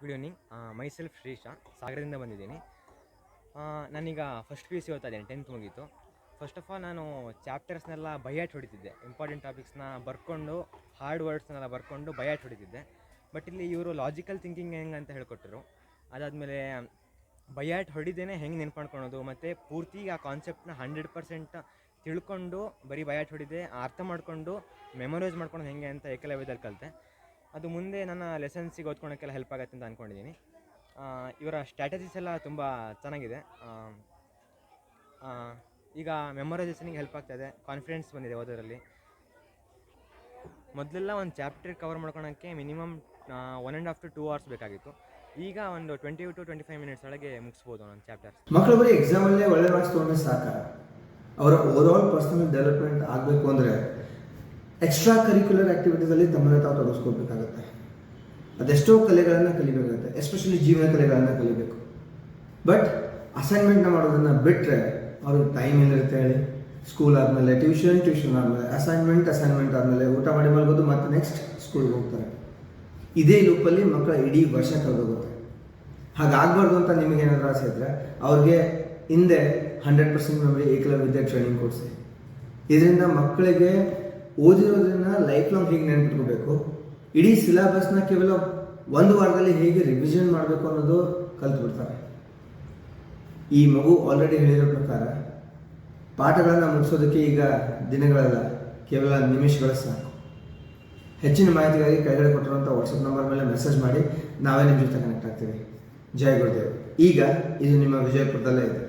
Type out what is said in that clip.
Good evening. Myself Shrisha, ಸಾಗರದಿಂದ ಬಂದಿದ್ದೀನಿ. ನಾನೀಗ ಫಸ್ಟ್ ಪಿ ಯು ಸಿ ಓದ್ತಾ ಇದ್ದೀನಿ, 10th ಮುಗೀತು. ಫಸ್ಟ್ ಆಫ್ ಆಲ್ ನಾನು ಚಾಪ್ಟರ್ಸ್ನೆಲ್ಲ ಬೈಯಾಟ್ ಹೊಡಿತಿದ್ದೆ, ಇಂಪಾರ್ಟೆಂಟ್ ಟಾಪಿಕ್ಸ್ನ ಬರ್ಕೊಂಡು, ಹಾರ್ಡ್ ವರ್ಡ್ಸ್ನೆಲ್ಲ ಬರ್ಕೊಂಡು ಬೈಯಾಟ್ ಹೊಡಿತಿದ್ದೆ. ಬಟ್ ಇಲ್ಲಿ ಇವರು ಲಾಜಿಕಲ್ ಥಿಂಕಿಂಗ್ ಹೆಂಗೆ ಅಂತ ಹೇಳ್ಕೊಟ್ಟರು. ಅದಾದಮೇಲೆ ಬೈಯಾಟ್ ಹೊಡಿದೇನೆ ಹೆಂಗೆ ನೆನ್ಪು ಮಾಡ್ಕೊಳೋದು, ಮತ್ತು ಪೂರ್ತಿ ಆ ಕಾನ್ಸೆಪ್ಟ್ನ 100% ತಿಳ್ಕೊಂಡು ಬರೀ ಬೈಯಾಟ್ ಹೊಡಿದೆ ಅರ್ಥ ಮಾಡಿಕೊಂಡು ಮೆಮೊರೈಸ್ ಮಾಡ್ಕೊಂಡು ಹೆಂಗೆ ಅಂತ ಏಕಲವ್ಯದಲ್ಲಿ ಕಲಿತೆ. ಅದು ಮುಂದೆ ನನ್ನ ಲೆಸನ್ಸಿಗೆ ಓದ್ಕೊಳೋಕ್ಕೆಲ್ಲ ಹೆಲ್ಪ್ ಆಗುತ್ತೆ ಅಂತ ಅಂದ್ಕೊಂಡಿದ್ದೀನಿ. ಇವರ ಸ್ಟ್ರಾಟಜೀಸ್ ಎಲ್ಲ ತುಂಬ ಚೆನ್ನಾಗಿದೆ. ಈಗ ಮೆಮೊರೈಸೇಷನಿಗೆ ಹೆಲ್ಪ್ ಆಗ್ತಾಯಿದೆ, ಕಾನ್ಫಿಡೆನ್ಸ್ ಬಂದಿದೆ ಓದೋದ್ರಲ್ಲಿ. ಮೊದಲೆಲ್ಲ ಒಂದು chapter cover ಮಾಡ್ಕೊಳೋಕ್ಕೆ minimum 1.5 to 2 hours ಬೇಕಾಗಿತ್ತು. ಈಗ ಒಂದು 20 to 25 minutes ಒಳಗೆ ಮುಗಿಸ್ಬೋದು ಒಂದು ಚಾಪ್ಟರ್. ಮಕ್ಕಳು ಬರೀ ಎಕ್ಸಾಮಲ್ಲೇ ಒಳ್ಳೆ ಮಾರ್ಕ್ಸ್ ತೊಗೊಂಡ್ರೆ ಸಾಕ? ಅವರ ಓವರಾಲ್ ಪರ್ಸನಲ್ ಡೆವಲಪ್ಮೆಂಟ್ ಆಗಬೇಕು ಅಂದರೆ ಎಕ್ಸ್ಟ್ರಾ ಕರಿಕ್ಯುಲರ್ ಆ್ಯಕ್ಟಿವಿಟೀಸಲ್ಲಿ ತಮ್ಮನ್ನು ತಾವು ತೊಡಗಿಸ್ಕೋಬೇಕಾಗತ್ತೆ. ಅದೆಷ್ಟೋ ಕಲೆಗಳನ್ನು ಕಲಿಬೇಕಾಗುತ್ತೆ, ಎಸ್ಪೆಷಲಿ ಜೀವನ ಕಲೆಗಳನ್ನು ಕಲಿಬೇಕು. ಬಟ್ ಅಸೈನ್ಮೆಂಟ್ನ ಮಾಡೋದನ್ನು ಬಿಟ್ಟರೆ ಅವ್ರಿಗೆ ಟೈಮ್ ಏನಿರುತ್ತೆ ಹೇಳಿ? ಸ್ಕೂಲ್ ಆದಮೇಲೆ ಟ್ಯೂಷನ್ ಆದಮೇಲೆ ಅಸೈನ್ಮೆಂಟ್ ಆದಮೇಲೆ ಊಟ ಮಾಡಿ ಮಲ್ಗೋದು, ಮತ್ತು ನೆಕ್ಸ್ಟ್ ಸ್ಕೂಲ್ಗೆ ಹೋಗ್ತಾರೆ. ಇದೇ ಲೂಪಲ್ಲಿ ಮಕ್ಕಳ ಇಡೀ ವರ್ಷ ಕಳೆದೋಗುತ್ತೆ. ಹಾಗಾಗಬಾರ್ದು ಅಂತ ನಿಮಗೇನಾದ್ರೂ ಆಸೆ ಇದ್ದರೆ ಅವ್ರಿಗೆ ಹಿಂದೆ 100% ಮೆಮೊರಿ ಏಕಲವ್ಯ ಟ್ರೈನಿಂಗ್ ಕೊಡಿಸಿ. ಇದರಿಂದ ಮಕ್ಕಳಿಗೆ ಓದಿರೋದನ್ನು ಲೈಫ್ ಲಾಂಗ್ ಹೇಗೆ ನೆನ್ಪಿಟ್ಕೋಬೇಕು, ಇಡೀ ಸಿಲೆಬಸ್ನ ಕೇವಲ 1 ವಾರದಲ್ಲಿ ಹೇಗೆ ರಿವಿಷನ್ ಮಾಡಬೇಕು ಅನ್ನೋದು ಕಲ್ತ್ಬಿಡ್ತಾರೆ. ಈ ಮಗು ಆಲ್ರೆಡಿ ಹೇಳಿರೋ ಪ್ರಕಾರ ಪಾಠಗಳನ್ನು ಮುಗಿಸೋದಕ್ಕೆ ಈಗ ದಿನಗಳಲ್ಲ, ಕೇವಲ ನಿಮಿಷಗಳ ಸಾಕು. ಹೆಚ್ಚಿನ ಮಾಹಿತಿಗಾಗಿ ಕೆಳಗಡೆ ಕೊಟ್ಟಿರುವಂಥ ವಾಟ್ಸಪ್ ನಂಬರ್ ಮೇಲೆ ಮೆಸೇಜ್ ಮಾಡಿ, ನಾವೇ ನಿಮ್ಮ ಜೊತೆ ಕನೆಕ್ಟ್ ಆಗ್ತೀವಿ. ಜೈ ಗುರುದೇವ್. ಈಗ ಇದು ನಿಮ್ಮ ವಿಜಯಪುರದಲ್ಲೇ ಇದೆ.